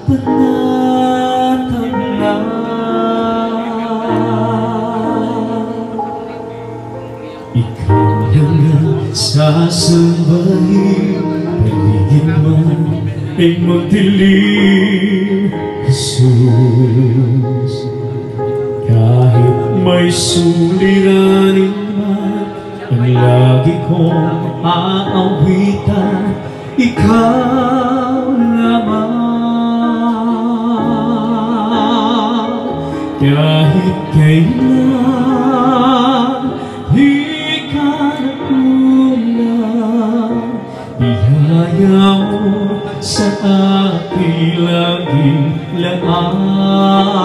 panatanglan. Ikaw lang ang sasambahin, paligid man ay magdilim, Jesus. Kahit may suliranin man, ang lagi kong aawitan, ikaw naman. Kahit kailan di ka nagulang, biyaya mo sa aking laging lahat.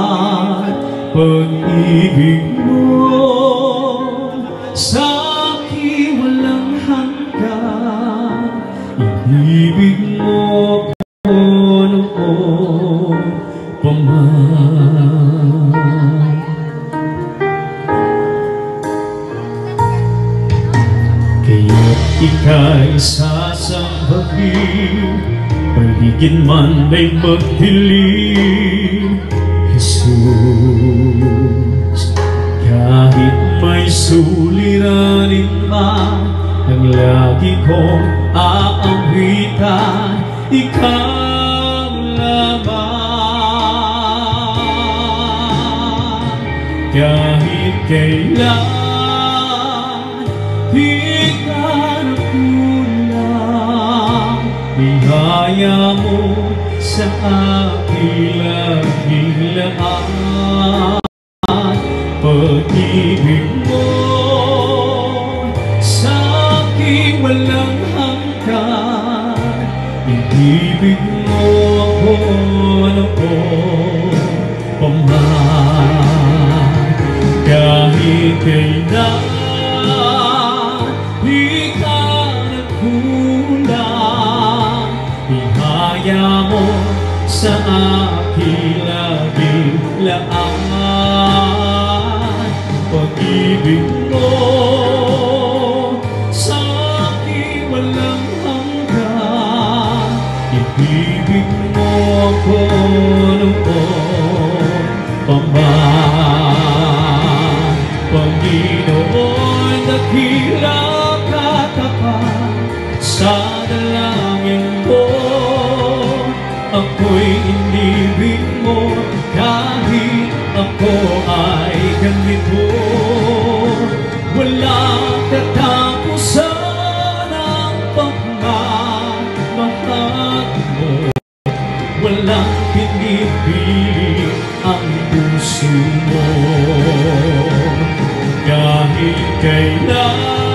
Pag-ibig mo sa aking walang hanggan, ibig mo ko noon pa man. Kaya't ika'y sasambahin, paligid man ay magdilim, Jesus. Kahit may suliranin man, ang lagi kong aawitan, ikaw naman. Kahit kailan di ka nagulang, biyaya mo sa aking laging lahat. Pag-ibig mo sa aking walang hanggan, ibig mo ako noon pa man. Kahit kailan di ka nagkulang, biyaya mo sa aking laging lahat. Pag-ibig mo sa aking walang hanggan, ibig mo ako noon pa man. Panginoon, dakila katapat sa dalangin ko, ako'y inibig mo kahit ako ay ganito. Walang katapusan ang pagmamahal mo, walang pinipili ang puso mo. Kahit kailan